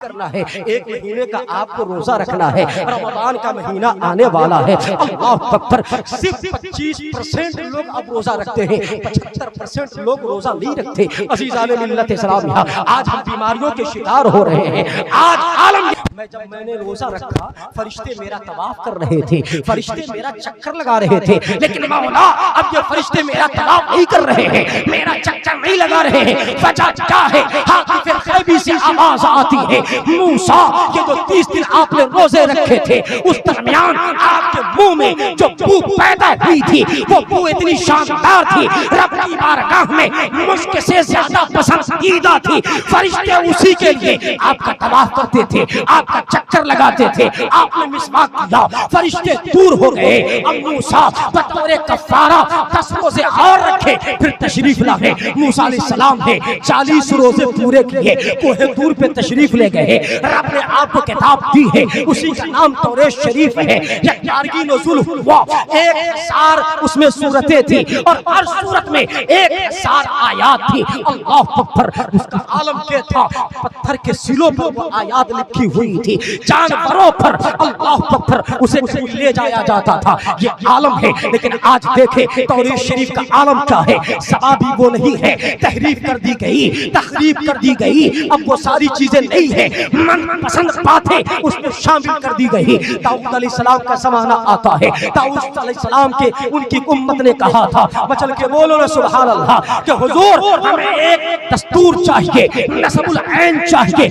करना है। एक महीने का आपको रोजा रखना है। रमजान का महीना आने वाला है। अल्लाह अकबर। सिर्फ 25% लोग अब रोजा रखते हैं, 75% लोग रोजा नहीं रखते। अज़ीज़ान मिल्लत इस्लाम, आज हम बीमारियों के शिकार हो रहे हैं। आज आलम जब मैंने रोजा रखा, फरिश्ते मेरा तवाफ कर रहे थे, फरिश्ते मेरा चक्कर लगा रहे थे, लेकिन मौला अब ये फरिश्ते मेरा तवाफ नहीं कर रहे हैं, मेरा चक्कर नहीं लगा रहे हैं। वजह क्या है? हाकिफ़ ग़ैबी से आवाज आती है, मूसा ये जो 30 दिन आपने रोजे रखे थे, उस दरमियान आपके मुंह में जो बू पैदा हुई थी, वो बू इतनी शानदार थी, रब की बारगाह में मुश्क से ज्यादा पसंदीदा थी। फरिश्ते उसी के लिए आपका तवाफ करते थे, आपका चक्कर लगाते थे। आपने मिसवाक किया, फरिश्ते दूर हो गए। अब मूसा बतौर कफारा 10 रोजे और रखे, फिर तशरीफ लाए। मूसा अलैहिस्सलाम ने 40 रोजे पूरे किए, कोहे तूर पे तशरीफ ले गए। रब ने आपको किताब दी है, उसी का नाम तौरेत शरीफ है। 11वीं नुज़ूल हुआ, 1000 उसमें सूरतें थी और हर सूरत में 1000 आयात थी। अल्लाह अकबर। उसका आलम क्या था? पत्थर के सिलों पर वो आयात लिखी हुई थी, जानवरों पर अल्लाह अकबर उसे ले जाया जाता था। ये आलम है। लेकिन आज देखें तौरेत शरीफ का आलम क्या है? सवाबी वो नहीं है, तहरीफ कर दी गई, तखरीब कर दी गई। अब वो सारी चीजें नहीं है, मन पसंद बातें उसमें शामिल कर दी गई। दाऊद अलैहिस्सलाम का जमाना आता है। दाऊद अलैहिस्सलाम के उनकी उम्मत ने कहा था, बचल के बोलो ना सुभान अल्लाह, कि हुजूर हमें एक दस्तूर चाहिए, नस्बुल ऐन चाहिए,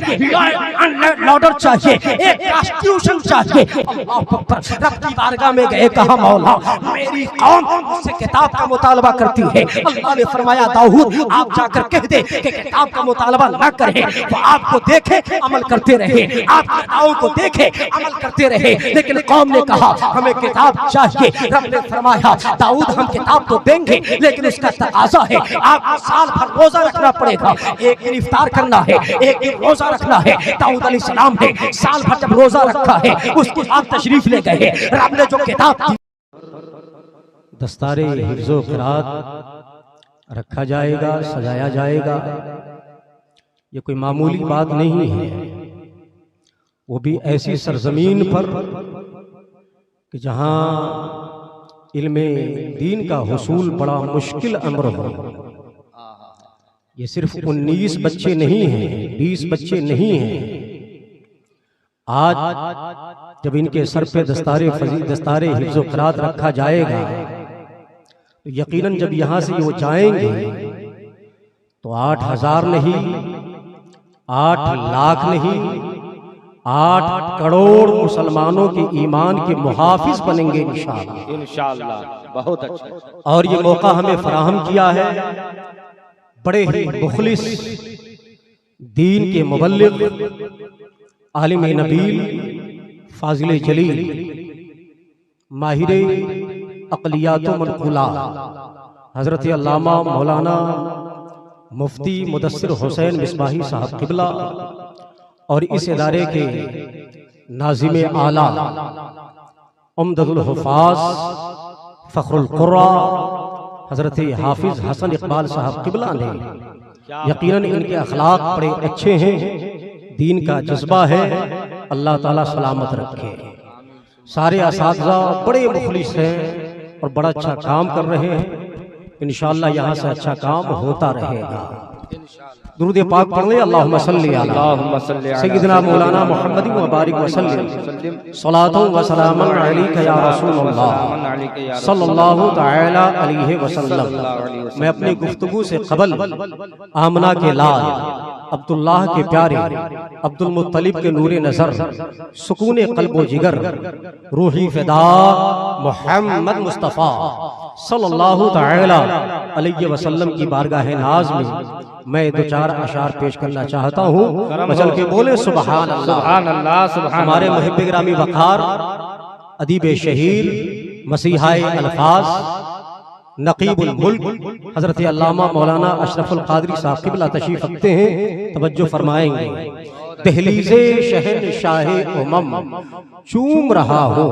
लॉर्डर चाहिए, एक कॉन्स्टिट्यूशन चाहिए। अल्लाह अकबर। रब की बारगाह में गए, कहा मौला मेरी कौम मुझसे किताब का मुतालबा करती है। अल्लाह ने फरमाया दाऊद आप जाकर कह दे कि किताब का मुतालबा न करें, वो आपको देखे अमल करते रहे, आपके दावों को देखे अमल करते रहे। लेकिन कौम ने कहा हमें किताब चाहिए। रब ने फरमाया दाऊद हम किताब तो देंगे, लेकिन उसका तकाजा है आपको साल भर रोजा रखना पड़ेगा। एक दिन इफ्तार करना है, एक दिन रोजा रखना है। दाऊद अलैहिस्सलाम ने साल भर जब रोजा रखा है, उसके बाद तशरीफ ले गए। रब ने जो किताब दी, दस्तारे हिफ्ज़ो क़िराअत रखा जाएगा, सजाया जाएगा। ये कोई मामूली बात नहीं है, वो भी ऐसी सरजमीन पर कि जहाँ इल्मे दीन का हुसूल बड़ा मुश्किल अमर हो। ये सिर्फ 19 बच्चे नहीं हैं, 20 बच्चे नहीं हैं। आज जब इनके सर पे दस्तारे हिफ्ज़ो क़िराअत रखा जाएगा, तो यकीनन जब यहाँ से वो जाएंगे तो 8000 नहीं, 8 लाख नहीं, 8 करोड़ मुसलमानों के ईमान के मुहाफिज बनेंगे इंशाअल्लाह। बहुत अच्छा। और ये मौका हमें फराहम किया है बड़े ही मुखलिस दीन के मुबल्लिग, आलिम नबील, फाजिल जलील, माहिर अक़लियात व मनक़ूलात हज़रत अल्लामा मौलाना मुफ्ती मुदस्सिर हुसैन मिसबाही साहब क़िबला और इस इदारे के नाज़िम आला उम्दतुल हुफ़ाज़ फ़ख्रुल क़ुर्रा हज़रत हाफिज़ हसन इक़बाल साहब क़िबला ने, यकीनन इनके अखलाक बड़े अच्छे हैं, दीन का जज्बा है, अल्लाह ताला सलामत रखे। सारे असातिज़ा बड़े मुखलिस हैं और बड़ा अच्छा काम कर रहे हैं। इंशाअल्लाह यहाँ से अच्छा काम होता रहेगा। दुरूद पाक पढ़ ले, अल्लाहुम्मा सल्ली अला सय्यिदना मौलाना मुहम्मदिन व बारिक व सल्लिम सलातो व सलामन अलैका या रसूलल्लाह सल्लल्लाहु तआला अलैहि वसल्लम। मैं अपनी गुफ्तगू से क़बल आमना के लाल, अब्दुल्लाह के प्यारे, अब्दुल मुत्तलिब के नूरे नजर, सुकूने क़ल्ब व जिगर, रूही फ़िदा मुहम्मद मुस्तफ़ा सल्लल्लाहु तआला अलैहि वसल्लम की बारगाह नाज़ में मैं 2-4 अशार पेश करना चाहता हूँ। बचल के बोले सुभान अल्लाह। हमारे मुहिब्ब गिरामी वक़ार, अदीब शहीर, मसीहाए अल्फाज, नक़ीबुल मुल्क हज़रत अल्लामा मौलाना अशरफुल क़ादरी साहब क़िबला तशरीफ़ रखते हैं, तवज्जो फरमाएंगे। दहलीज़े शहनशाहे उमम चूम रहा हूँ।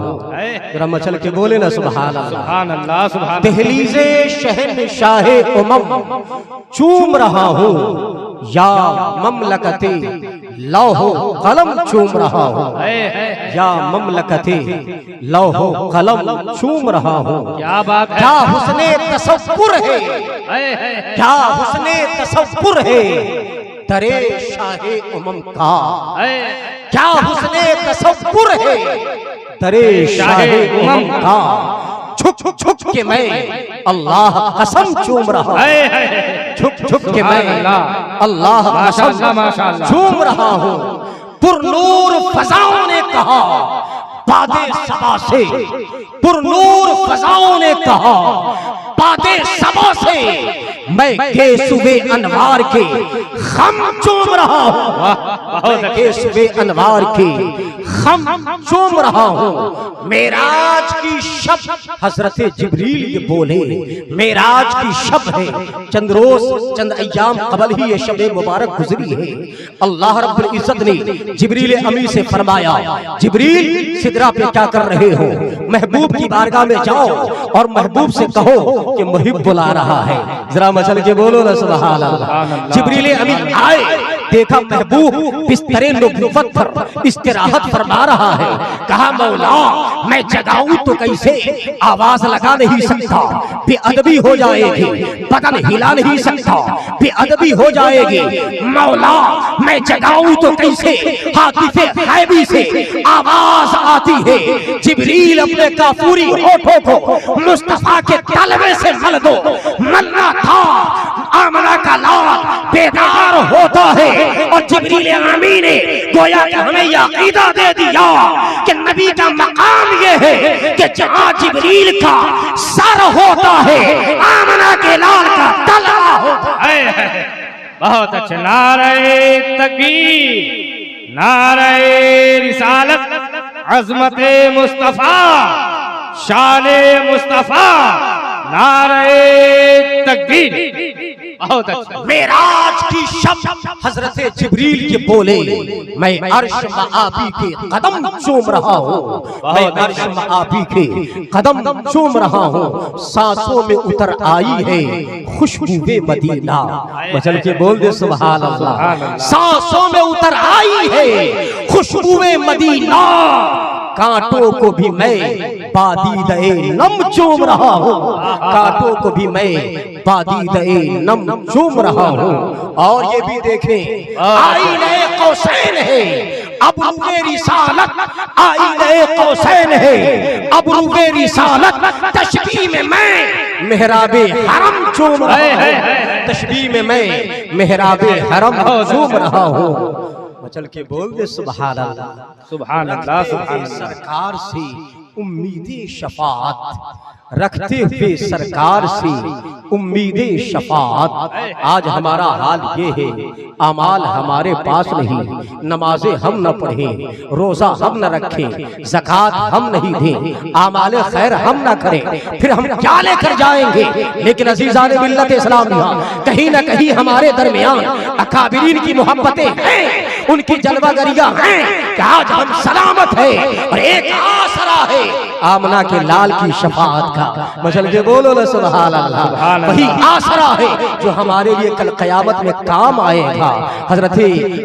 जरा मचल के बोले ना सुभान अल्लाह। सुभान अल्लाह, सुभान। दहलीज़े शहनशाहे उमम चूम रहा हूँ, या ममलकते लौहो कलम चूम रहा हूँ, या ममलकते लौहो कलम चूम रहा हूँ। क्या बात है, क्या हुस्ने तसव्वुर है, क्या हुस्ने तसव्वुर है दरे शाहे उमम का, क्या हुस्ने तसव्वुर है दरे शाहे उमम का। छुप छुप के मैं अल्लाह कसम चूम रहा हूँ, छुप छुप के मैं अल्लाह कसम चूम रहा हूँ। पुरनूर फजाओं ने कहा बादे सबा से, पुरनूर फजाओं ने कहा बादे सबा से, मैं गेसुए अनवार के खम चूम रहा हूँ, मैं गेसुए अनवार के खम चूम रहा हूँ। मेराज की शब हजरत जिब्रील ये बोले, मेराज की शब है, चंद रोज चंद अय्याम कबल ही ये शब मुबारक गुजरी है। अल्लाह रब्बुल इज्जत ने जिब्रील अमी से फरमाया, जिब्रील सिदरा पे क्या कर रहे हो? महबूब की बारगाह में जाओ और महबूब से कहो कि मुहिब बुला रहा है। जरा मचल के बोलो ना सुभान अल्लाह। जिब्रील अमीन आए, देखा महबूब बिस्तरे नबुव्वत पर इस्तिराहत फरमा रहा है। कहा मौला मैं जगाऊं तो कैसे, आवाज लगा नहीं सकता, बेअदबी हो जाएगी, बदन हिला नहीं सकता, बेअदबी हो जाएगी। मौला मैं जगाऊं तो कैसे, हातिफे गैबी से आवाज आती है। जिब्रील अपने काफूरी होठों को मुस्तफा के तलवे से मल दो। मलना था आमना का लाल बेदार होता है, और जिब्रील अमीन ने गोया कि हमें यह अकीदा दे दिया कि नबी का मकाम ये है कि जहां जिब्रील का सर होता है आमना के लाल का तलवा होता है। बहुत अच्छे। नारे तकबीर, नारे रिसालत, अज़मते मुस्तफा, शाने मुस्तफा, नारे तकबीर। बहुत अच्छा। मेराज की शब हजरत जिब्रील के बोले, मैं अर्श मआबी के कदम चूम रहा हूँ, मैं अर्श मआबी के कदम चूम रहा हूँ। सांसों में उतर आई है खुशबूए मदीना, मचल के बोल दे सुभान अल्लाह। सांसों में उतर आई है खुशबूए मदीना, कांटों को भी मैं बादीदे नम चूम रहा हूँ, कांटों को भी मैं बादीदे नम चूम रहा हूँ। और ये भी देखें, आईने कौसैन है अब रूए रिसालत, आईने कौसैन है अब रूए रिसालत, तशबीह में मैं मेहराबे हरम चूम रहा हूँ, तशबीह में मैं मेहराबे हरम चूम रहा हूँ। चल के बोल दे सुभान अल्लाह। सुभान अल्लाह, सुभान अल्लाह। सरकार से उम्मीदे शफाअत, रखते हुए सरकार से उम्मीदे शफाअत। आज हमारा हाल ये है, अमाल हमारे पास नहीं, नमाजें हम न पढ़ें, रोजा हम न रखें, ज़कात हम नहीं दें, आमाले खैर हम न करें, फिर हम क्या लेकर जाएंगे? लेकिन अज़ीज़ान मिल्लत इस्लाम कहीं न कहीं हमारे दरमियान अकाबिरीन की मोहब्बतें हैं, उनकी जलवागरियां हैं कि आज हम सलामत है और एक आसरा है आमना के लाल की शफाअत का। मचल के बोलो ना सुभान अल्लाह। वही आसरा है जो हमारे लिए कल क़यामत में काम आएगा। हजरत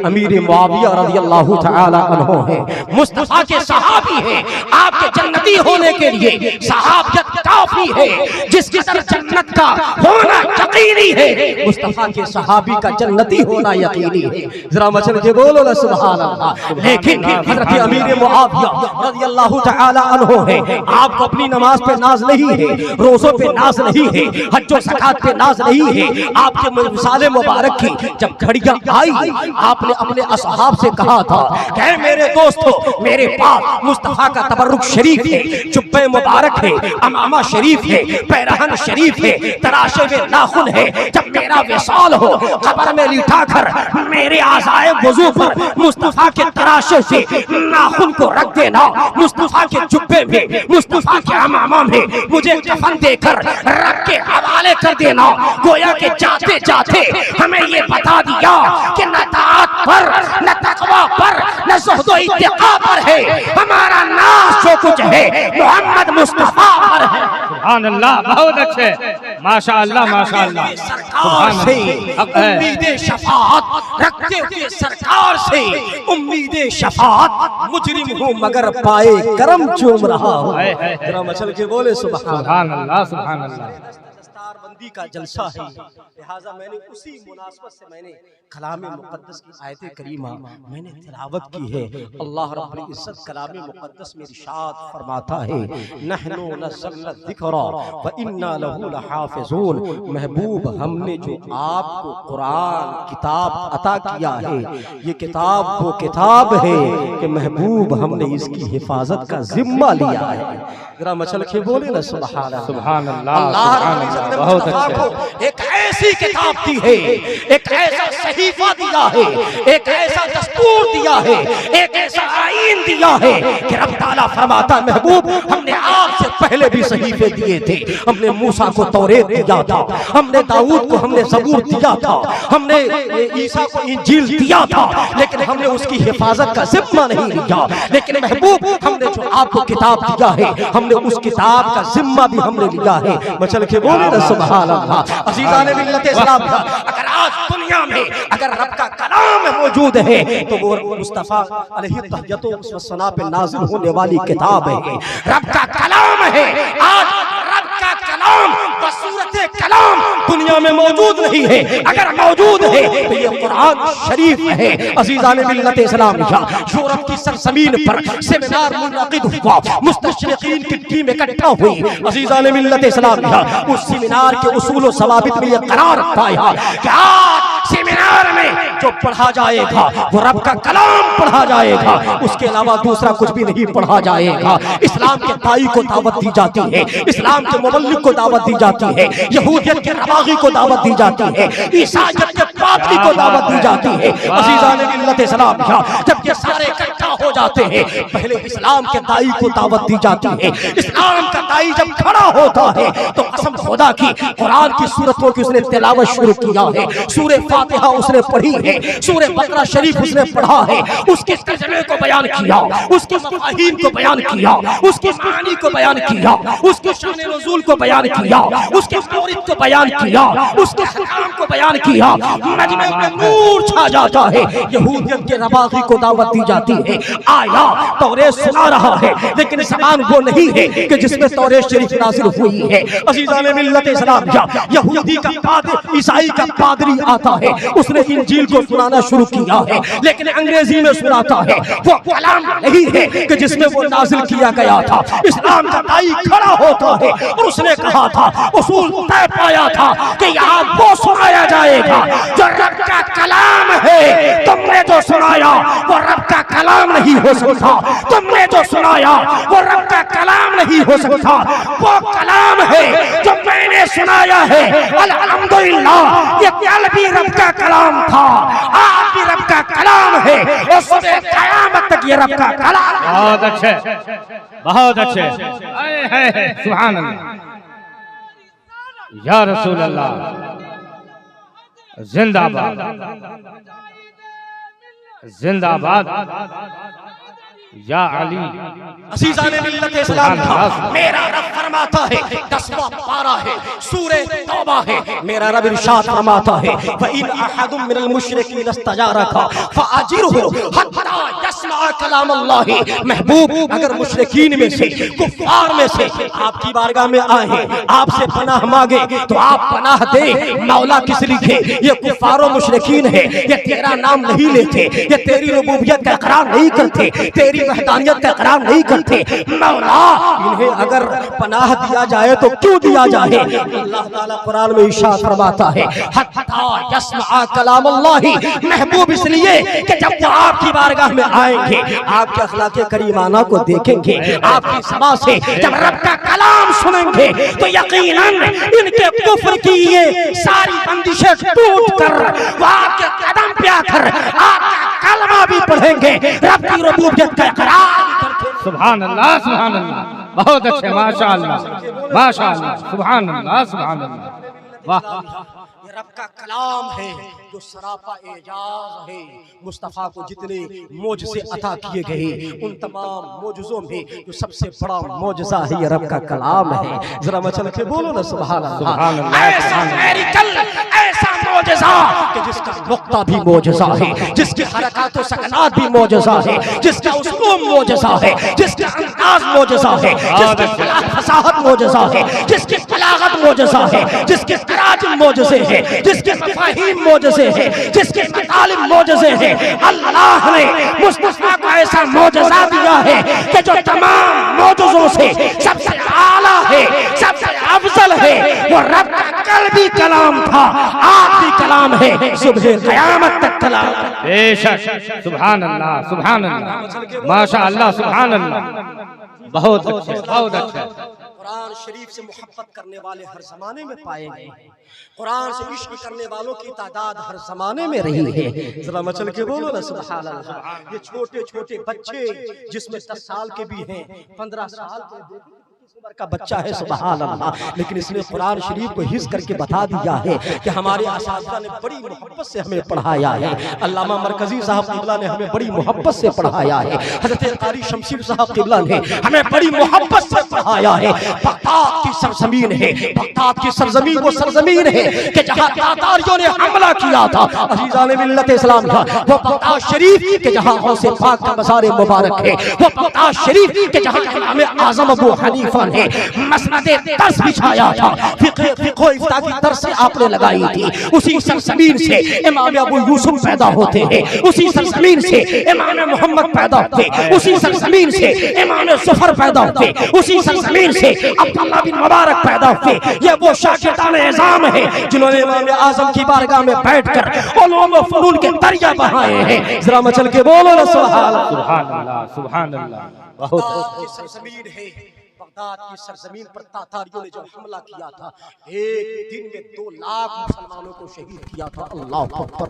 अमीर मुआविया रज़ियल्लाहु तआला अन्हु है, मुस्तफा के सहाबी है। आपके जन्नती होने के लिए सहाबियत काफी है, जिसकी तरफ जन्नत का होना यकीनी है, मुस्तफा के सहाबी का जन्नती होना यकीनी है। जरा मचल के बोलो ना सुभान अल्लाह। लेकिन हजरत अमीर मुआविया रज़ियल्लाहु तआला अन्हु है, आपको अपनी नमाज पे नाज नहीं है, रोजों पे नाज नहीं है, हज और ज़कात पे नाज नहीं है। आपके मिसाल मुबारक की जब घड़ियां आई, आपने अपने असहाब से कहा था कि मेरे दोस्तों, मेरे पास मुस्तफा का तबर्रुक शरीफ है, जुब्बे मुबारक है, अमामा शरीफ है, पैरहन शरीफ है, तराशे में नाखून है। जब मेरा विसाल हो, कब्र में लिटाकर मेरे आज़ाए वुज़ू पर मुस्तफा के तराशे से नाखून को रख देना, मुस्तफा के जुब्बे में मुस्तफा के अमामा में मुझे कफन देकर रब के हवाले कर देना। गोया के जाते जाते हमें ये बता दिया कि न ताअत पर, न तकवा पर, न ज़ुहद व इत्तिक़ा पर है, हमारा नाज जो कुछ है मोहम्मद मुस्तफा पर है। सुभान अल्लाह, बहुत अच्छे, माशाअल्लाह माशाअल्लाह। सरकार से उम्मीद शफाअत रखते हुए, सरकार से उम्मीद शफाअत, मुजरिम हूँ मगर पाए करम चूम रहा हूँ। जरा मचल के बोले सुभान अल्लाह सुभान अल्लाह। दस्तारबंदी का जलसा है, लिहाजा मैंने उसी मुनासबत से मैंने कलाम मुक़द्दस की आयत करीमा मैंने तिलावत की है। अल्लाह रब्बुल इज्जत कलाम मुक़द्दस में इरशाद फरमाता है, नहनु नज़्ज़लना ज़िक्रा व इन्ना लहू लहाफ़िज़ून। महबूब, हमने जो आपको कुरान किताब अता किया है, ये किताब वो किताब है कि महबूब हमने इसकी हिफाजत का जिम्मा लिया है। जरा मचल के बोले ना सुभान अल्लाह सुभान अल्लाह। अल्लाह बहुत अच्छे। एक ऐसी किताब दी है, एक ऐसा सहीफा दिया है, एक ऐसा दस्तूर दिया है, एक ऐसा आईन दिया है कि रब ताला फरमाता, महबूब हमने आपसे पहले भी सहीफे दिए थे। हमने मूसा को तौरेत दिया था, हमने दाऊद को हमने ज़बूर दिया था, हमने ईसा को इंजील दिया था, लेकिन हमने उसकी हिफाजत का जिम्मा नहीं लिया। लेकिन महबूब हमने जो आपको किताब दिया है, हमने उस किताब का जिम्मा भी हमने लिया है। मचल के बोले ना सुभान अल्लाह। अज़ीज़ान मिल्लत इस्लाम, अगर आज दुनिया में अगर रब का कलाम मौजूद है तो वो मुस्तफा अलैहि तहय्यतु व सना पे नाज़िल होने वाली किताब है, रब का कलाम है। आज रब का कलाम बसूरत कलाम दुनिया में मौजूद नहीं है, अगर मौजूद है तो ये कुरान शरीफ है। अज़ीज़ान मिल्लत इस्लाम, यूरोप की सरजमीन पर सेमिनार मुनअक़िद हुआ, मुस्तशरिक़ीन की टीम इकट्ठा हुई। अज़ीज़ान मिल्लत इस्लाम, उस सेमिनार के उसूल व सवाबित में ये करार पाया कि आज सेमिनार में जो पढ़ा जाएगा वो रब का कलाम पढ़ा जाएगा, उसके अलावा दूसरा कुछ भी नहीं पढ़ा जाएगा। इस्लाम के दाई को दावत दी जाती है, इस्लाम के मुबल्लिग को दावत दी जाती है, यहूदियत के रवागी को दावत दी जाती है, ईसाईयत के पादरी को दावत दी जाती है। अज़ीज़ान मिल्लत इस्लाम, जब ये सारे इकट्ठा हो जाते हैं, पहले इस्लाम के दाई को दावत दी जाती है। इस्लाम का दाई जब खड़ा होता है तो कसम खुदा की कुरान की सूरतों की उसने तिलावत शुरू किया है। सूरे फातिहा उसने पढ़ी है, सूरे बकरा शरीफ उसने पढ़ा है, उसके तर्जुमे को बयान किया, उसके मफ़ाहीम को बयान किया, उसके मानी को बयान किया, उसके शान नुज़ूल को बयान किया, उसके मौरिद को बयान किया, उसके हकाम को बयान किया। नजमे में नूर छा जाता है। यहूदियत के रवागी को दावत दी जाती है, आया तौरेत सुना रहा है, लेकिन ज़बान वो नहीं है कि जिसमें तौरेत शरीफ नाज़िल हुई है। अज़ीज़ान मिल्लत इस्लाम, यहूदी का पादरी, ईसाई का पादरी आता है, उसने इंजील को सुनाना शुरू किया है, लेकिन अंग्रेजी में सुनाता है। वो कलाम नहीं है कि जिसमें वो नाजिल किया गया था। इस्लाम का दाई खड़ा होता है और उसने कहा था, उसूल तय पाया था कि यहाँ वो सुनाया जाएगा जो रब का कलाम है। तुमने जो सुनाया वो रब का कलाम नहीं हो सकता, तुमने जो सुनाया वो रब का कलाम नहीं हो सकता। वो कलाम है जो मैंने सुनाया है, अल्हम्दुलिल्लाह, ये कल भी रब का कलाम था, आज भी रब का कलाम है, और सुबह क़यामत तक ये रब का कलाम। बहुत अच्छे, बहुत अच्छे। सुभान अल्लाह, या रसूल अल्लाह, जिंदाबाद जिंदाबाद, या अली। अज़ीज़ान मिल्लत इस्लाम, मेरा रब फरमाता है, 10वां पारा है, सूरे तौबा है, मेरा रब इरशाद फरमाता है, व इन अहदुम मिनल मुशरिकीन इस्तजारका फअजिरहु हत्ता यस्मा कलाम अल्लाह। महबूब, अगर मुशरिकीन में से, कुफ्फार में से आपकी बारगाह में आए, आपसे पनाह मांगे तो आप पनाह दे। मौला किस लिखे? ये कुफ्फार और मुशरिकीन है, ये तेरा नाम नहीं लेते, ये तेरी रुबूबियत का इकरार नहीं करते, तेरी वहदानियत का इकरार नहीं करते। मौला, इन्हें अगर पनाह दिया जाए तो क्यों दिया जाए? अल्लाह ताला कुरान में इरशाद फरमाता है, हत्ता यस्मा कलाम अल्लाह। महबूब इसलिए कि जब वो आपकी बारगाह में आएंगे, आपके अखलाक़े करीमाना को देखेंगे, आपकी ज़बान से जब रब का कलाम सुनेंगे तो यकीनन इनके कुफ्र की ये सारी बंदिशें टूट कर वो आपके कदम पे आकर आपका कलमा भी पढ़ेंगे, रब की रुबूबियत का इकरार भी करते। सुभान अल्लाह, सुभान अल्लाह। बहुत अच्छे, माशाअल्लाह माशाअल्लाह, सुभान अल्लाह सुभान अल्लाह। वाह ये रब का कलाम है जो सरापा एजाज है। मुस्तफ़ा को जितने मोजज़े अता किए गए उन तमाम मोजज़ों में जो सबसे बड़ा मोजज़ा है ये रब का कलाम है। जरा मचल के बोलो ना सुभान अल्लाह। ऐसा मेरिकल, ऐसा मोजज़ा कि जिसका नुक्ता भी मोजज़ा है, जिसकी हरकत व सकनात भी मोजज़ा है, जिसका उसलूब मोजज़ा है, जिसका अंदाज मोजज़ा है, जिसकी फसाहत मोजज़ा है, जिसकी बलागत मोजज़ा है, जिसके तराजुम मोजज़े हैं, जिसके मफाहीम मोजज़े हैं, जिसके मतालिब मोजज़े हैं। अल्लाह ने मुस्तफ़ा को ऐसा मोजज़ा दिया है कि जो तमाम मोजज़ों से सबसे आला है, सबसे अफजल है। वो रब का कल भी कलाम था, आज भी कलाम है, सुबह क़यामत तक कलाम। बेशक, सुभान अल्लाह सुभान अल्लाह, माशाअल्लाह सुभान अल्लाह। बहुत अच्छे बहुत अच्छे। कुरान शरीफ से मोहब्बत करने वाले हर जमाने में पाएंगे, कुरान से इश्क करने वालों की तादाद हर जमाने में रही है। जरा मचल के बोलो ना सुभान अल्लाह। ये छोटे छोटे बच्चे जिसमें 10 साल के भी हैं, 15 साल के उम्र का बच्चा है, सुभान अल्लाह, लेकिन इसने कुरान शरीफ को हिस्स करके बता दिया है कि हमारे असातिज़ा ने बड़ी मोहब्बत से हमें पढ़ाया है। अल्लामा मरकजी साहब क़िबला ने हमें बड़ी मोहब्बत से पढ़ाया है। हज़रत क़ारी शमशीर साहब क़िबला ने हमें बड़ी मोहब्बत से पढ़ाया है। बगदाद की सरजमीन है, बगदाद की सरजमीन वो सरजमीन है कि जहाँ तातारियों ने हमला किया था अज़ीज़ान मिल्लत इस्लाम का, वो बगदाद शरीफ के जहाँ गौसे पाक का मज़ार मुबारक है, वो बगदाद शरीफ के जहाँ इमाम आज़म अबू हनीफा ने मसनदे दर्स बिछाया था, फिक़्ह इफ्ता की दर्स आपने लगाई थी। उसी सरजमीन से इमाम अबू यूसुफ पैदा होते हैं, उसी सरजमीन से इमाम मोहम्मद पैदा होते, उसी सरजमीन से इमाम ज़फ़र पैदा होते, उसी सरजमीन से अब्दुल्लाह बिन मुबारक पैदा होते। ये वो शागिर्दान एज़ाम है जिन्होंने इमाम आज़म की बारगाह में बैठकर उलूम व फ़नून के दरिया बहाए हैं। जरा मचल के बोलो ना सुभान अल्लाह सुभान अल्लाह। बहुत सरजमीन है, बगदाद की सरजमीन पर तातारियों ने जब हमला किया था, एक दिन में 2 लाख मुसलमानों को शहीद किया था। अल्लाह अकबर।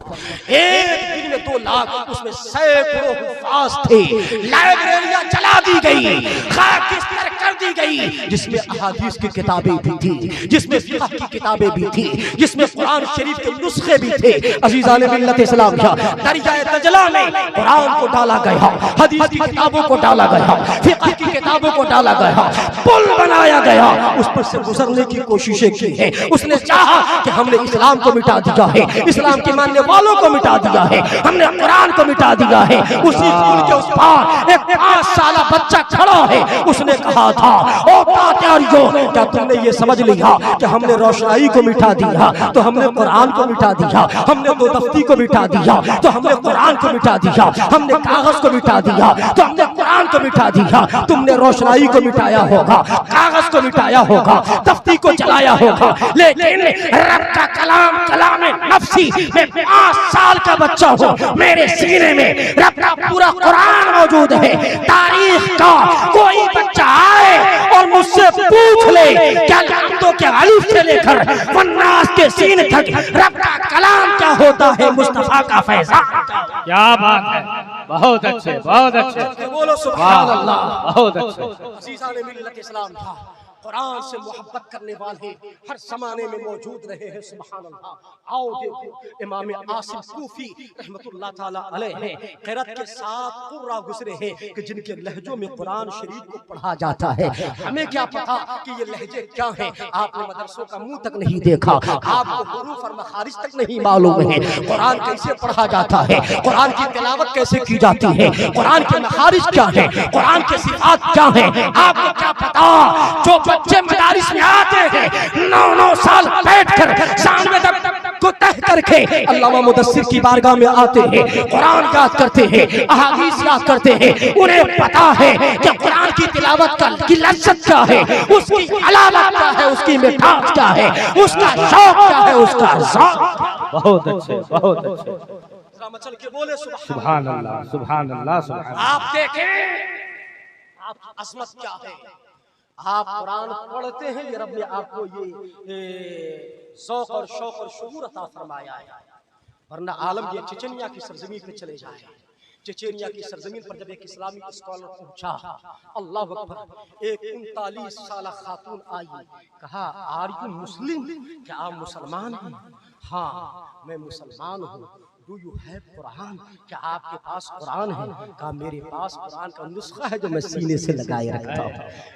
एक दिन में 2 लाख, उसमें सैकड़ों हुफ़ाज़ थे। लाइब्रेरियां जला दी गई, खाकिस्तर कर दी गई, जिसमें अहादीस की किताबें भी थी, जिसमें फ़िक़्ह की किताबें भी थी, जिसमें कुरान शरीफ के नुस्खे भी थे। अज़ीज़ान मिल्लत इस्लाम का दरियाए दजला में कुरान को डाला गया, हदीस की किताबों को डाला गया, फ़िक़्ह की किताबों को डाला गया, पुल बनाया गया, उस पर से गुजरने की कोशिशें की है। उसने चाहा कि हमने इस्लाम को मिटा दिया है, इस्लाम के मानने वालों को मिटा दिया है, हमने कुरान को मिटा दिया है। उसी पुल के उस पार एक 5 साल बच्चा खड़ा है, उसने कहा था, ओ तातारियों, क्या तुमने ये समझ लिया कि हमने रोशनाई को मिटा दिया तो हमने कुरान को मिटा दिया, हमने दो दफ्ती को मिटा दिया तो हमने कुरान को मिटा दिया, हमने कागज को मिटा दिया तो हमने कुरान को मिटा दिया। तुमने रोशनाई को मिटाया होगा, कागज को मिटाया होगा, दफ्ती को जलाया होगा, लेकिन रब का कलाम कलाम नफ्सी में 5 साल का बच्चा हो, मेरे सीने में रब का पूरा कुरान मौजूद है। तारीख का कोई बच्चा आए और मुझसे पूछ ले क्या लामदों के अलिफ से लेकर वन्नास के सीन तक रब का कलाम क्या होता है, मुस्तफा का फैज़ान। क्या बात है, बहुत अच्छे बहुत अच्छे, बोलो सुभान अल्लाह। बहुत अच्छे। अज़ीज़ान मिल्लत इस्लाम का कुरान से मोहब्बत करने वाले हर ज़माने में मौजूद रहे हैं, सुभान अल्लाह। आओ देखो, इमाम आसिम कूफी रहमतुल्लाह ताला अलैह क़िरात के 7 कुर्रा गुजरे हैं कि जिनके लहजों में कुरान शरीफ को पढ़ा जाता है। हमें क्या पता कि ये लहजे क्या हैं, आपने मदरसों का मुंह तक नहीं देखा, आपको हुरूफ और मखारिज तक नहीं मालूम है। कुरान कैसे पढ़ा जाता है, कुरान की तिलावत कैसे की जाती है, कुरान के मखारिज क्या है, कुरान के सिफात क्या है, आपको क्या पता। जो बच्चे मदारिस में आते हैं 9-9 साल बैठकर सामने को तह करके अल्लामा मुदस्सिर की बारगाह में आते हैं, कुरान याद करते हैं, अहादीस याद करते हैं, उन्हें पता है कि कुरान की तिलावत की लज्जत क्या है, उसकी अलामत क्या है, उसकी मिठास क्या है, उसका शौक क्या है, उसका ज़ौक़। बहुत अच्छे बहुत अच्छे। चल के बोले सुभान अल्लाह सुभान अल्लाह सुभान। आप देखें आप असमत क्या है। आप कुरान पढ़ते हैं, ये रब ने आपको ये ज़ौक़ और शौक़ और शुऊर अता फरमाया है, वरना आलम ये चचनिया की सरजमीन पे चले जाए, चेचेनिया की सरजमीन पर जब एक इस्लामी स्कॉलर पहुंचा, अल्लाह अकबर, एक 39 साल खातून आई, कहा आर यू मुस्लिम, क्या आप मुसलमान हैं? हाँ मैं मुसलमान हूँ। डू यू हैव कुरान, क्या आपके पास कुरान है? कहा मेरे पास कुरान का नुस्खा है जो मैं सीने से लगाए रखता हूँ।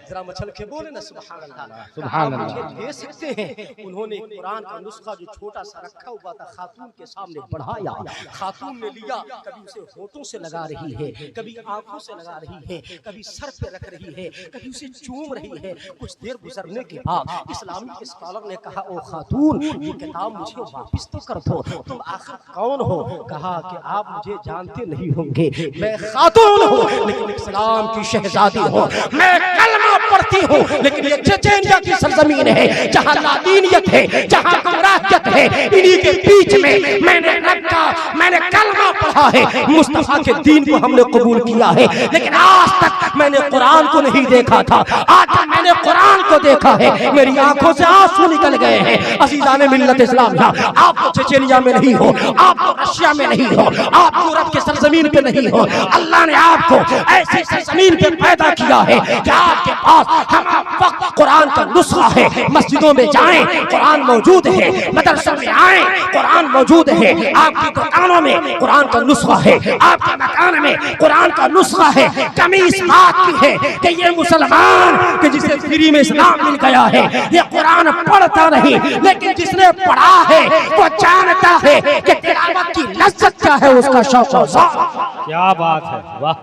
जरा मचल के बोले ना सुभान अल्लाह, सुभान अल्लाह। मुझे दे सकते हैं? उन्होंने कुरान का नुस्खा जो छोटा सा रखा हुआ था खातून के सामने बढ़ाया, खातून ने लिया, कभी उसे होठों से लगा रही है, कभी आंखों से लगा रही है, कभी सर पे रख रही है, कभी उसे चूम रही है। कुछ देर गुजरने के बाद इस्लामिक स्कॉलर ने कहा ओ खातून ये किताब मुझे वापस तो कर दो, तुम आखिर कौन हो? कहा कि आप मुझे जानते नहीं होंगे, मैं खातून हूँ लेकिन इस्लाम की शहजादी हूँ, मैं कलमा पढ़ती हूँ, लेकिन ये चेचेनिया की सरजमीन है जहाँ नादीनियत है, जहाँ गुमराहियत है, इन्हीं के बीच में मैंने कलमा पढ़ा है, मुस्तफा के दीन को हमने कबूल किया है, लेकिन आज तक मैंने कुरान को नहीं देखा था। आज तक मैंने कुरान को देखा है, मेरी आंखों से आंसू निकल गए हैं। अज़ीज़ाने मिल्लत इस्लामिया, आप चेचेनिया में नहीं हो, आप रशिया में नहीं हो, आप यूरोप के सरजमीन पे नहीं हो, अल्लाह ने आपको ऐसी सरजमीन पे पैदा किया है कि आपके पास हम वक्त कुरान का नुस्खा है। मस्जिदों में जाएं कुरान मौजूद है, मदरसों में आए कुरान मौजूद है, आपकी दुकानों में कुरान का नुस्खा है, आपके मकान में कुरान का नुस्खा है। कमी इस बात की है कि ये मुसलमान कि जिसे फ्री में इस्लाम मिल गया है, ये कुरान पढ़ता नहीं, लेकिन जिसने पढ़ा है वो जानता है कि तिलावत की लज्जत क्या है, उसका शौक। क्या बात है, वाह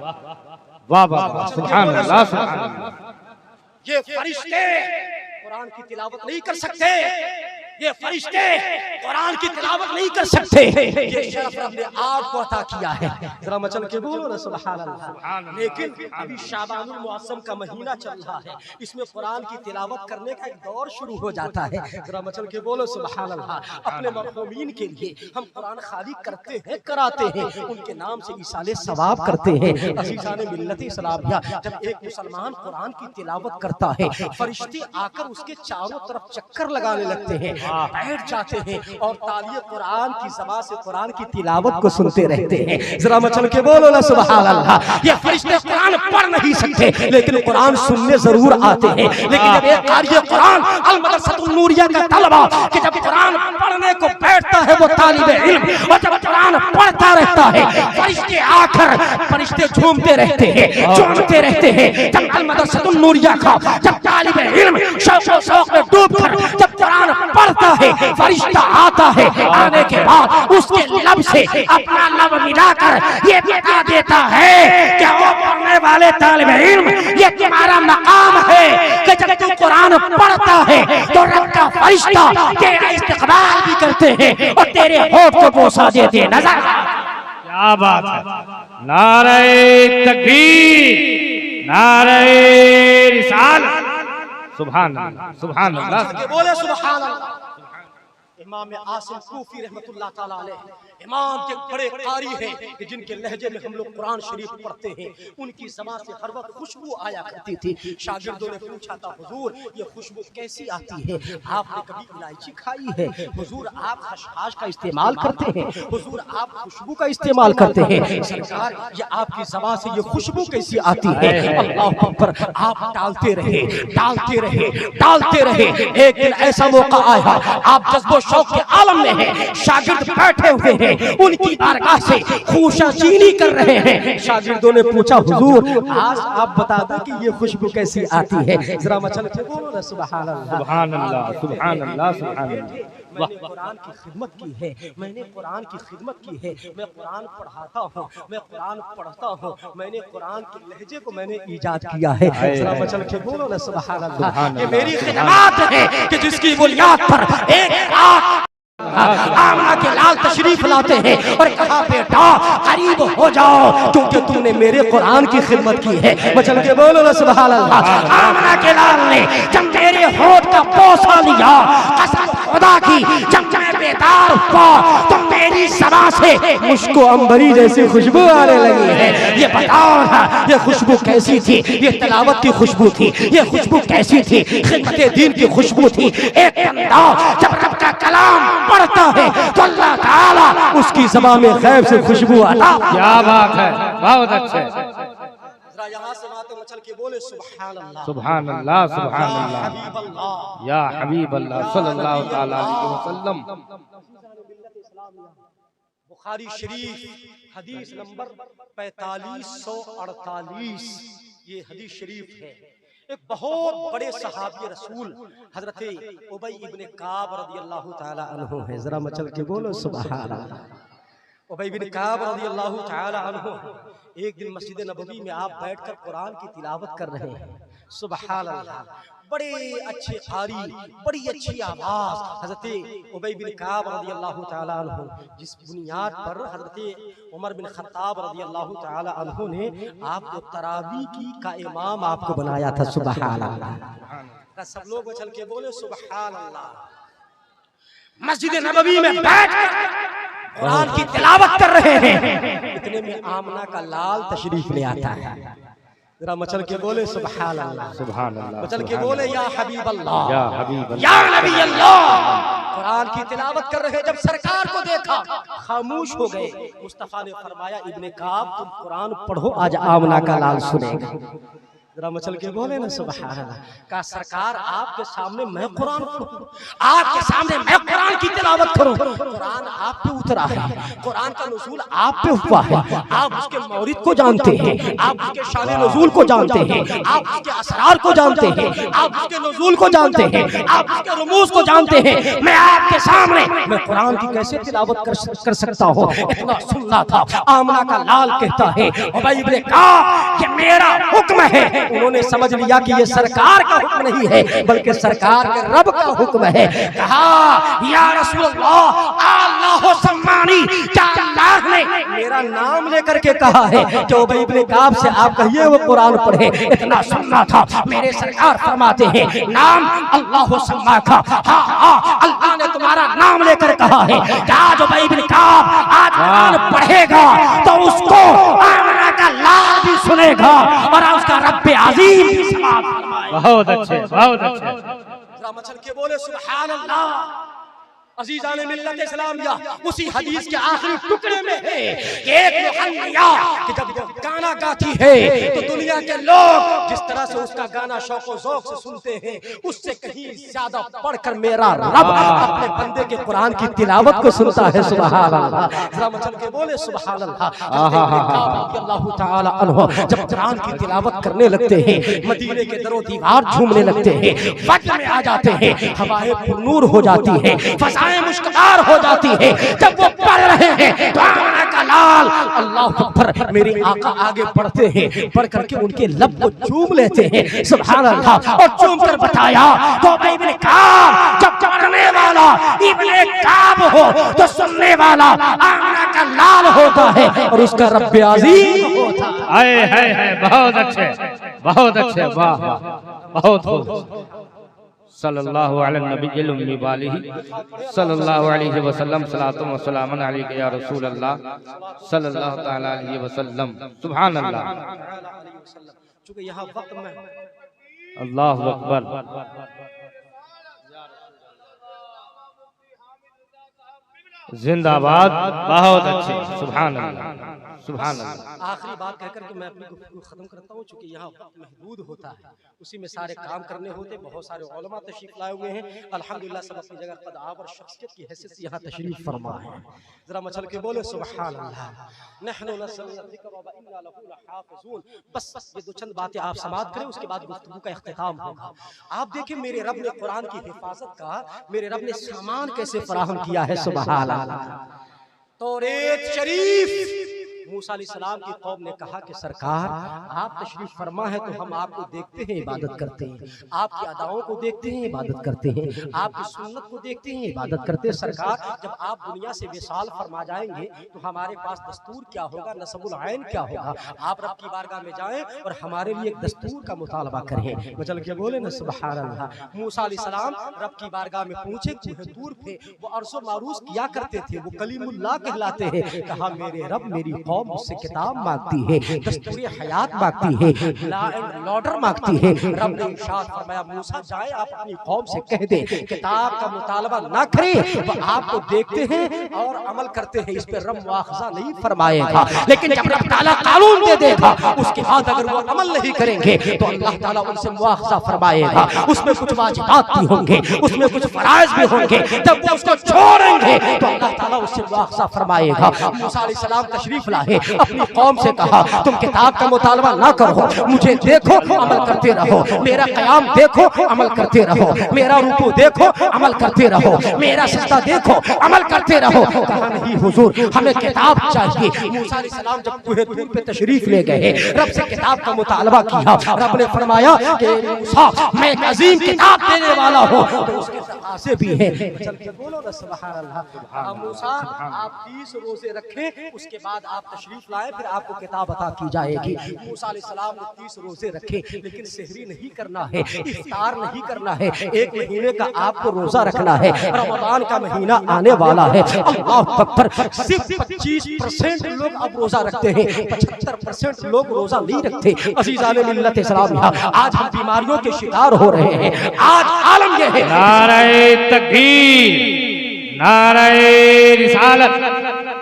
वाह वाह, सुभान अल्लाह, सुभान अल्लाह। ये फरिश्ते कुरान की तिलावत नहीं कर सकते, ये फरिश्ते कुरान की तिलावत नहीं कर सकते, ये शरफ रब ने आपको अता किया है। जरा मचल के बोलो ना सुभान अल्लाह। लेकिन अभी शाबानुल मुअज़्ज़म का महीना चल रहा है, इसमें कुरान की तिलावत करने का एक दौर शुरू हो जाता है। जरा मचल के बोलो सुभान अल्लाह। अपने मरहूमीन के लिए हम कुरान खाली करते हैं, कराते हैं, उनके नाम से इसाले सवाब करते हैं। अज़ीज़ाने मिल्लत इस्लामिया, जब एक मुसलमान कुरान की तिलावत करता है, फरिश्ते आकर उसके चारों तरफ चक्कर लगाने लगते हैं, बैठ जाते हैं और तालिये कुरान की ज़बान से कुरान की तिलावत को सुनते रहते हैं। जरा मचल के बोलो ना सुभान अल्लाह। ये फरिश्ते कुरान पढ़ नहीं सकते, लेकिन कुरान सुनने जरूर आते हैं। लेकिन जब एक कारी कुरान अल मदरसतुन नूरिया का तलबा कि जब कुरान पढ़ने को बैठता है वो तालिबे इल्म, और जब कुरान पढ़ता रहता है फरिश्ते आकर फरिश्ते झूमते रहते हैं, झूमते रहते हैं। जब अल मदरसतुन नूरिया का जब तालिबे इल्म शौक में डूबकर जब कुरान पढ़ता है, फरिश्ता आता है, आने के बाद उसके लब से अपना लब मिलाकर ये बता देता है कि वो पढ़ने वाले तालिबे इल्म, ये तुम्हारा मकाम है कि जब तू कुरान पढ़ता है तो रब का फरिश्ता तेरा इस्तकबाल भी करते हैं और तेरे होठ को बोसा देते हैं। नजर क्या बात है, नारे तकबीर, नारे रिसालत, सुभान अल्लाह, सुभान अल्लाह। बोले सुभान अल्लाह। इमाम आसिम कूफी रहमतुल्लाह ताला अलैह इमाम के बड़े कारी हैं कि जिनके लहजे में हम लोग कुरान शरीफ पढ़ते हैं, उनकी ज़बान से हर वक्त खुशबू आया करती थी। शागिर्दों ने पूछा था हुजूर ये खुशबू कैसी आती है? आपने कभी इलायची खाई है? हुजूर आप खशखाश का इस्तेमाल करते हैं? हुजूर आप खुशबू का इस्तेमाल करते हैं? सरकार ये आपकी ज़बान से ये खुशबू कैसी आती है? अल्लाह अकबर। आप डालते रहे, डालते रहे, डालते रहे। एक दिन ऐसा मौका आया, आप जज्बो शौक के आलम में हैं, शागिर्द बैठे हुए हैं, उनकी बारगाह से खूशाचीनी कर रहे हैं। शागिर्दों ने पूछा हुजूर आज आप बता दें कि ये खुशबू कैसी आती है? जरा मचल के बोलो ना सुभान अल्लाह, सुभान अल्लाह, सुभान अल्लाह, सुभान अल्लाह। मैंने कुरान की खिदमत की है, मैंने कुरान की खिदमत की है, मैं कुरान पढ़ाता हूँ, मैं कुरान पढ़ता हूँ, मैंने कुरान के लहजे को मैंने ईजाद किया है। जरा मचल के बोलो ना सुभान अल्लाह। ये मेरी खिदमत है कि जिसकी बुनियाद पर एक आमना के लाल तशरीफ लाते हैं और कहा बेटा करीब हो जाओ क्योंकि तुमने मेरे कुरान की खिदमत की है। मचल के बोलो ना सुभान अल्लाह। आमना के लाल ने जब मेरे होठ का पोसा लिया, कसम खुदा की जब मैं बेदार हुआ तो मेरी ज़बान से मुझको अंबरी जैसी खुशबू आने लगी है। ये बताओ ना ये खुशबू कैसी थी? ये तिलावत की खुशबू थी। ये खुशबू कैसी थी? खिदमत दीन की खुशबू थी। एक बंदा जब रब का कलाम पढ़ता है तो अल्लाह ताला उसकी ज़बान में गैब से खुशबू आता। क्या बात है, बहुत अच्छे। जरा यहाँ से बातें मचल के बोले सुभान अल्लाह, सुभान अल्लाह, सुभान अल्लाह, हबीब अल्लाह, या हबीब अल्लाह सल्लल्लाहु ताला अलैहि वसल्लम। बुखारी शरीफ हदीस नंबर 4548 ये हदीस शरीफ है। एक बहुत बड़े सहाबी रसूल हजरत उबई इब्ने काब रदियल्लाहु ताला अन्हु है। जरा मचल के बोलो सुभान अल्लाह। उबई इब्ने काब रदियल्लाहु ताला अन्हु एक दिन मस्जिद नबवी में आप बैठकर कुरान की तिलावत कर रहे हैं। सुभान अल्लाह, बड़े अच्छे कारी, बड़ी अच्छी आवाज हजरत उबई बिन काब रदियल्लाहु ताला अन्हु, जिस बुनियाद पर हजरत उमर बिन खत्ताब रदियल्लाहु ताला अन्हु ने आपको तरावी की का इमाम आपको बनाया था। सुभान अल्लाह, सब लोग चल के बोले सुभान अल्लाह। मस्जिद नबवी में बैठकर कुरान की तिलावत कर रहे हैं, इतने में आमना का लाल तशरीफ ले आता है। जरा मचल के बोले सुभान अल्लाह, सुभान अल्लाह, मचल के बोले या हबीब अल्लाह, या हबीब अल्लाह, या नबी अल्लाह। कुरान की तिलावत कर रहे, जब सरकार को देखा खामोश हो गए। मुस्तफा ने फरमाया इब्ने काब तुम कुरान पढ़ो, आज आमना का लाल सुनेगा। जरा मचल के बोले ना सुभान अल्लाह। का सरकार आपके सामने मैं कुरान पढ़ूं, आपके सामने मैं कुरान की तिलावत करूं। कुरान आप पे उतरा है, कुरान का नुज़ूल आप पे हुआ है, आप उसके मौरिद को जानते हैं, आप उसके शान नुज़ूल को जानते हैं, आप उसके असरार को जानते हैं, आप उसके नुज़ूल को जानते हैं, आप उसके रुमूज़ को जानते हैं। मैं आपके सामने मैं कुरान की कैसे तिलावत कर सकता हूँ? इतना सुनना था। आमना का लाल कहता है उबई इब्ने काब ये मेरा हुक्म है। उन्होंने समझ लिया कि ये सरकार का हुक्म नहीं है बल्कि सरकार के रब का हुक्म है। कहा या रसूलल्लाह अल्लाह सम्मानी, क्या अल्लाह ने मेरा नाम लेकर के कहा है कि उबई इब्ने काब से आप कहिए वो कुरान पढ़े। इतना सुनना था। मेरे सरकार फरमाते हैं नाम अल्लाह सम्मा का, हाँ अल्लाह ने तुम्हारा नाम लेकर कहा है कि आज उबई इब्ने काब आज कुरान पढ़ेगा तो उसको आमना का लाल भी सुनेगा और उसका रब्बे अज़ीम भी समाअत फरमाएगा। बहुत अच्छे, बहुत अच्छे। जरा मचल के बोले सुभान अल्लाह। अजीजान मिल्लत इस्लामिया उसी हदीस के आखिरी टुकड़े में है कि एक मुहल्लिया कि जब वो गाना गाती है तो दुनिया के लोग जिस तरह से उसका गाना शौक और ज़ौक़ से सुनते हैं उससे कहीं ज्यादा पढ़कर मेरा रब अपने बंदे के कुरान की तिलावत को सुनता है। सुभान अल्लाह। जरा मचल के बोले सुभान अल्लाह। अल्लाह ताला अन्हु जब कुरान की तिलावत करने लगते हैं मदीने के दरो दीवार झूमने लगते हैं, वक्त में आ जाते हैं, हवाएं पुरनूर हो जाती है, मुश्किल हो जाती है। जब वो पढ़ रहे हैं तो आमना का लाल अल्लाह अकबर मेरे आका आगे बढ़ते हैं, बढ़ करके उनके लब को चूम लेते हैं। सुभान अल्लाह। और चूम कर बताया तो इब्ने काब जब पढ़ने वाला इब्ने काब हो तो सुनने वाला आमना का लाल होता है और उसका रब्बे अज़ीम होता है। है बहुत अच्छे, बहुत अच्छे, वाह बहुत खूब। सल्लल्लाहु अलैहि नबील उम्मी वालिही सल्लल्लाहु अलैहि वसल्लम सलातु व सलामुन अलैका या रसूल अल्लाह सल्लल्लाहु तआला अलैहि वसल्लम। सुभान अल्लाह। चूंकि यहाँ वक्त में अल्लाहु अकबर। जिंदाबाद, बहुत अच्छे। सुभान अल्लाह, सुभान अल्लाह। आखिरी बात कहकर के मैं अपनी गुफ्तगू खत्म करता हूँ। चूंकि यहाँ वक्त महदूद होता है, उसी में सारे काम करने होते। बहुत सारे उलमा तशरीफ लाए हुए हैं, अल्हम्दुलिल्लाह सब अपनी जगह क़द-आब और शख्सियत की हैसियत से यहाँ तशरीफ फरमा है। जरा मचल के बोले सुभान अल्लाह। नहनु नसल्ली ज़िक्र व इन्ना लहू लहाफ़िज़ून। बस ये दो चंद बातें आप समाअत करें, उसके बाद गुफ्तगू का इख्तिताम होगा। आप देखिए मेरे रब ने कुरान की हिफाजत का मेरे रब ने सामान कैसे फराहम किया है। सुभान अल्लाह। तौरेत शरीफ मूसा अलैहिस्सलाम की कौम ने कहा कि सरकार आप तशरीफ फरमा है तो हम आपको देखते हैं, इबादत करते हैं, आपकी अदाओं को देखते हैं, इबादत करते हैं, आपकी सुन्नत को देखते हैं, इबादत करते हैं। सरकार जब आप दुनिया से विसाल फरमा जाएंगे तो हमारे पास दस्तूर क्या होगा, नसबुल आइन क्या होगा। आप रब की बारगाह में जाएं और हमारे लिए एक दस्तूर का मुतालबा करें। मचल के बोले ना सुभान अल्लाह। मूसा अलैहिस्सलाम रब की बारगाह में पहुंचे, दूर थे, वो अर्ज़ो मारूज किया करते थे, वो कलीमुल्लाह कहलाते हैं। कहा मेरे रब मेरी कौम मुझसे किताब मांगती है, दस्तूरी हयात मांगती है, लॉ एंड ऑर्डर मांगती है। रब ने इरशाद फरमाया मूसा जाए आप अपनी कौम से कह दे किताब का मुतालबा ना करें, वो आपको देखते हैं और अमल करते हैं, इस पे रब मुआखजा नहीं फरमाएगा। लेकिन जब रब ताला कानून दे देगा उसके बाद अगर वो अमल नहीं करेंगे तो अल्लाह ताला उनसे मुआखजा फरमाएगा। उसमें कुछ वाजिबात भी होंगे, उसमें कुछ फराइज भी होंगे, जब वो उसको छोड़ेंगे तो अल्लाह ताला उससे मुआखजा फरमाएगा। मूसा अलैहिस्सलाम तशरीफ लाए, अपनी कौम से कहा तुम किताब का मुतालबा ना करो, मुझे देखो अमल करते रहो, मेरा क़याम देखो अमल करते रहो, मेरा रुकू देखो अमल करते रहो, मेरा सजदा देखो अमल करते रहो। कहा नहीं हुजूर हमें किताब चाहिए। मूसा अलैहिस्सलाम जब कुहे तूर पे तशरीफ ले गए, रब से किताब का मुतालबा किया, रब ने फरमाया कि मूसा मैं एक अजीम किताब देने वाला हूँ, तो उसके तकाज़े भी हैं। चल के बोलो ना सुभान अल्लाह। मूसा आप 30 रोजे रखें, उसके बाद आप तशरीफ लाए, फिर आपको किताब अता की जाएगी। मूसा अलैहिस्सलाम ने 30 रोजे रखे, लेकिन सहरी नहीं करना है, इफ्तार नहीं करना है, 1 महीने का आपको रोजा रखना है। रमजान का महीना आने वाला है। अल्लाह अकबर। सिर्फ 25% लोग अब रोजा रखते हैं, 75% लोग रोजा नहीं रखते। अज़ीज़ान मिल्लत इस्लाम, आज हम बीमारियों के शिकार हो रहे हैं। आज आलम यह है, नारे तकबीर, नारे रिसालत,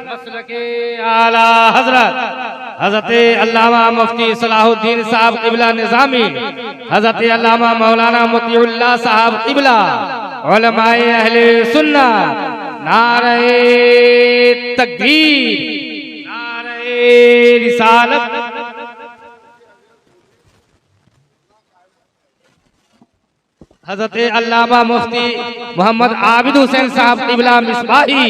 मसलके आला हजरत हजरत अल्लामा मुफ्ती सलाहुद्दीन साहब क़िबला निज़ामी, हजरत अल्लामा मौलाना मोतीउल्लाह साहब क़िबला, उलमाए अहले सुन्नत, नारे तकबीर, नारे रिसालत। हजरत अल्लामा मुफ्ती मोहम्मद आबिद हुसैन साहब क़िबला मिसबाही,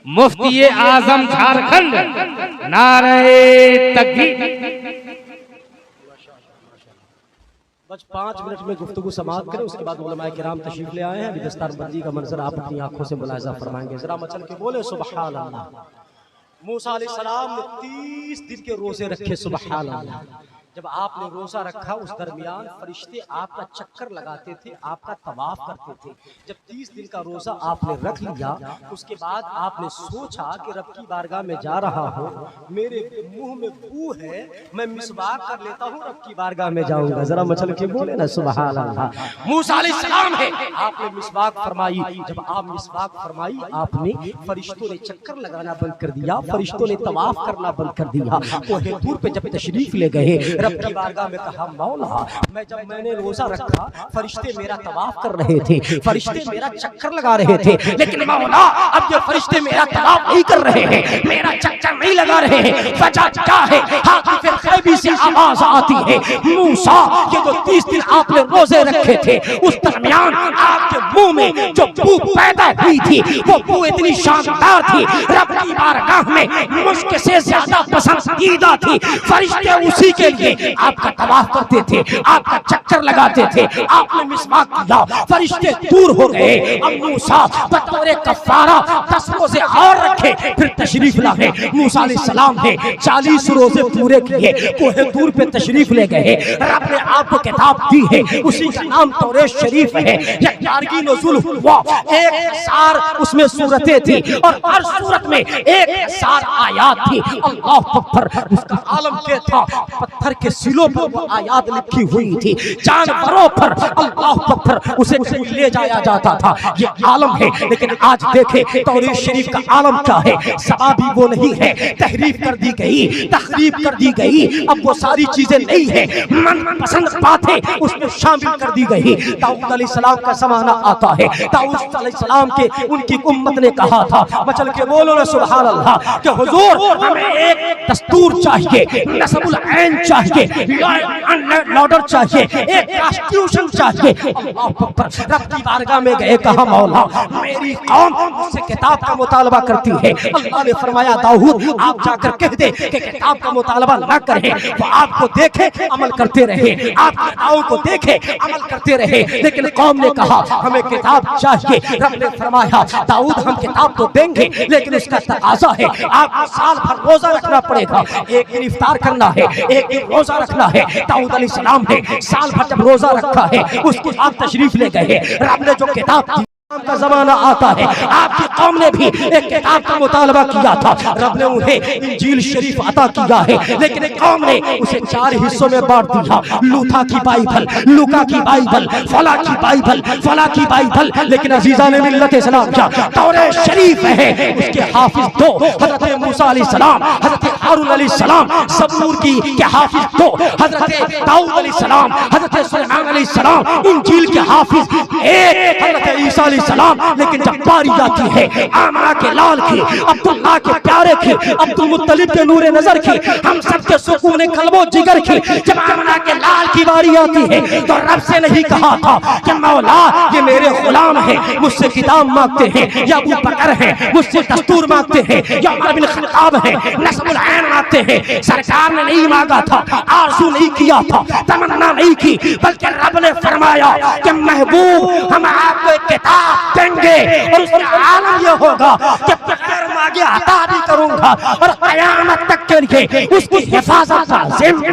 मुफ्ती आजम झारखंड, नारे तकबीर। बस 5 मिनट में गुफ्तगू समाप्त करें, उसके बाद उलमाए किराम तशरीफ ले आए हैं। अभी दस्तारबंदी का मंजर आप अपनी आंखों से मुलाहिजा फरमाएंगे। जरा मचल के बोले सुबहान अल्लाह। मूसा अलैहिस्सलाम ने 30 दिन के रोजे रखे, सुबहान अल्लाह। जब आपने रोजा रखा उस दरमियान फरिश्ते आपका चक्कर लगाते थे, आपका तवाफ करते थे। जब 30 दिन का रोजा आपने रख लिया, उसके बाद आपने सोचा कि रब की बारगाह में जा रहा हूँ, मेरे मुंह में बू है, मैं मिसवाक कर लेता हूँ, रब की बारगाह में जाऊंगा। जरा मचल के बोले ना सुभान अल्लाह। मूसा अलैहिस्सलाम है, आपने मिसवाक फरमाई। जब आप मिसवाक फरमाई, आपने फरिश्तों ने चक्कर लगाना बंद कर दिया, फरिश्तों ने तवाफ करना बंद कर दिया। कोहे तूर पे जब तशरीफ ले गए, रब की बारगाह में कहा मौला मैंने रोजा रखा, फरिश्ते मेरा तवाफ कर रहे थे, फरिश्ते मेरा चक्कर लगा रहे थे, लेकिन मौला अब ये फरिश्ते मेरा तवाफ नहीं कर रहे हैं, मेरा चक्कर नहीं लगा रहे हैं। वजह क्या है? हाकिफ़ ग़ैबी से आवाज आती है, मूसा ये जो 30 दिन आपने रोजे रखे थे, उस दरमियान आपके मुंह में जो बू पैदा हुई थी, वो बू इतनी शानदार थी, रब की बारगाह में मुश्क से ज्यादा पसंदीदा थी। फरिश्ते उसी के लिए आपका तवाफ करते थे, आपका चक्कर लगाते थे। आपने मिसवाक किया, फरिश्ते दूर हो गए। अब मूसा बतौर कफारा 10 रोजे और रखे, फिर तशरीफ लाए। मूसा अलैहिस्सलाम ने 40 रोजे पूरे किए, कोहे तूर पे तशरीफ ले गए। रब ने आपको किताब दी है, उसी का नाम तौरेत शरीफ है। 11वीं नुज़ूल हुआ, 1000 उसमें सूरतें थी और हर सूरत में 1000 आयात थी। अल्लाह अकबर। उसका आलम क्या था? पत्थर के सिलों पर वो आयात लिखी हुई थी, जानवरों पर अल्लाह अकबर उसे ले जाया जाता था। ये आलम है। लेकिन आज देखे तौरीत शरीफ का आलम क्या है? सवाबी वो नहीं है, तहरीफ कर दी गई, तखरीफ कर दी गई। अब वो सारी चीजें नहीं है, मनपसंद बातें उसमें शामिल कर दी गई। दाऊद अलैहिस्सलाम का ज़माना आता है, दाऊद अलैहिस्सलाम के उनकी उम्मत ने कहा था, मचल के बोलो ना सुभान अल्लाह, कि हुजूर हमें एक दस्तूर चाहिए, नस्बुल ऐन चाहिए, ऑर्डर चाहिए, एक कॉन्स्टिट्यूशन चाहिए। अल्लाह अकबर। रब की बारगाह में गए, कहा मौला मेरी कौम मुझसे किताब का मुतालबा करती है। अल्लाह ने फरमाया दाऊद आप जाकर कह दे कि किताब का मुतालबा ना करें, वो आपको देखे अमल करते रहे, आपके दावों को देखे अमल करते रहे। लेकिन कौम ने कहा हमें किताब चाहिए। रब ने फरमाया दाऊद हम किताब तो देंगे, लेकिन उसका तकाजा है आपको साल भर रोजा रखना पड़ेगा। एक दिन इफ्तार करना है, एक दिन रोजा रखना है। दाऊद अलैहिस्सलाम ने साल भर जब रोजा रखा है, उसके बाद तशरीफ ले गए। रब ने जो किताब का जमाना आता है, आपकी कौम ने भी एक किताब का मुतालबा किया था, रब ने उन्हें इंजील शरीफ अता किया है, लेकिन कौम ने उसे 4 हिस्सों में बांट दिया। लूथा की बाइबल, लूका की बाइबल, फला की बाइबल, फला की बाइबल। लेकिन अजीजा ने मिल्लत इस्लाम का तौरात शरीफ है, उसके हाफिज 2 हजरत मूसा अलैहिस्सलाम, हजरत हारून अलैहिस्सलाम। ज़बूर की के हाफिज 2 हजरत दाऊद अलैहिस्सलाम, हजरत सुलेमान अलैहिस्सलाम। इंजील के हाफिज 1 हजरत ईसा अलैहिस्सलाम। लेकिन जब बारी आती है आमना के लाल की, अब्दुल्लाह के प्यारे की, अब्दुल मुत्तलिब के नूरे नजर की, हम सबके सुकून कल्बो जिगर की, जब आमना के लाल की बारी आती है तो रब से नहीं कहा था कि मौला ये मेरे गुलाम हैं, मुझसे किताब मांगते हैं, या अबू बकर हैं मुझसे दस्तूर मांगते हैं, या उमर बिन खत्ताब हैं नस्बुल ऐन मांगते हैं। सरकार ने नहीं मांगा था, आरज़ू नहीं किया था, तमन्ना नहीं की, बल्कि रब ने फरमाया कि महबूब हम आपको एक किताब देंगे और उसका आलम यह होगा कि बगैर मांगे अता भी करूंगा और क़यामत तक के लिए उसकी हिफाजत का ज़िम्मा।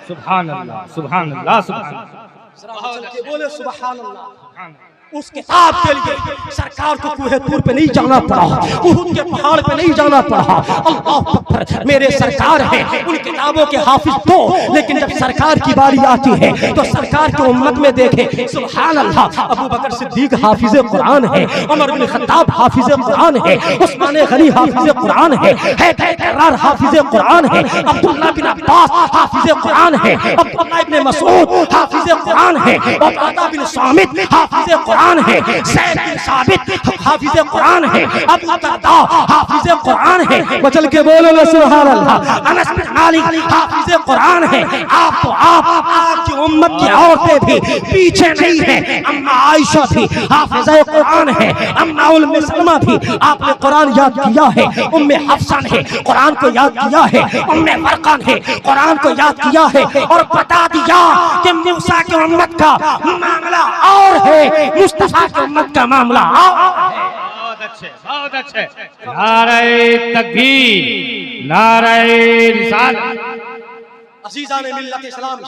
सुभान अल्लाह, सुभान अल्लाह, सुभान अल्लाह। बोले सुभान अल्लाह। उस किताब के लिए सरकार को कूहे तूर पे नहीं जाना पड़ा, उहुद के पहाड़ पे नहीं जाना पड़ा। अल्लाह अकबर, मेरे सरकार है, उन किताबों के हाफिज 2। लेकिन जब सरकार की बारी आती है तो सरकार की उम्मत में देखे सुभान अल्लाह, अबू बकर सिद्दीक हाफिज कुरान है, उमर बिन खत्ताब हाफिज कुरान है, उस्मान गनी हाफिज कुरान है, हैदर हाफिज कुरान है, अब्दुल्लाह बिन अब्बास हाफिज कुरान है, अब्दुल्लाह इब्न मसूद हाफिज कुरान है, उबादा बिन सामित हाफिज कुरान है, ज़ैद बिन साबित हाफिज कुरान है, अबू दरदा हाफिज कुरान है। बचल के बोलो सुभान अल्लाह। अनस बिन मालिक हाफिज कुरान है। आप तो आपकी उम्मत की औरतें भी पीछे नहीं है। अम्मा आयशा भी हाफिज कुरान है, अम्मा उम्मे सलमा भी आपने कुरान याद किया है, उम्मे हफ्सा ने कुरान को याद किया है, उम्मे फरका ने कुरान को याद किया है और बता दिया कि मूसा की उम्मत का मामला और है, मुस्तफा की उम्मत का मामला बहुत अच्छे, बहुत अच्छे। नारे तकबीर, नारे रिसालत। अजीजा ने मिल्लत इस्लाम,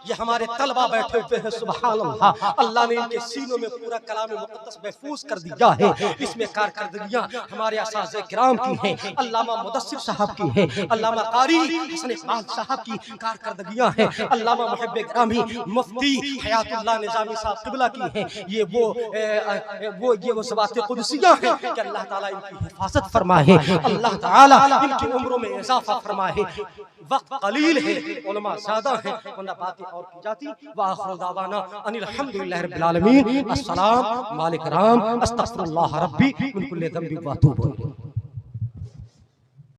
ये हमारे तलबा बैठे हुए हैं, सुभान अल्लाह। अल्लाह ने इनके सीनों में पूरा कलाम मुक़द्दस महफूज कर दिया है। इसमें कारकर्दगियाँ हमारे असाज़े किराम की हैं, अल्लामा मुदस्सिर साहब की हैं, अल्लामा कारी हसन इकबाल साहब की कारकर्दगियाँ हैं, अल्लामा मुहिब्बे गिरामी मुफ्ती हयातुल्लाह निज़ामी साहब क़िबला की हैं। ये वो ज़वात क़ुदसियाँ हैं कि अल्लाह ताला इनकी हिफाजत फरमाए, अल्लाह ताला इनकी उम्रों में इज़ाफ़ा फरमाए। वक्त कलील है, उलमा ज़्यादा हैं, वरना बातें और की जाती। व आखिर दावाना अनिल हम्दुलिल्लाहि रब्बिल आलमीन। अस्सलाम वालेकुम, अस्तगफिरुल्लाह रब्बी मिन कुल्लि ज़ंबि व अतूबु इलैह।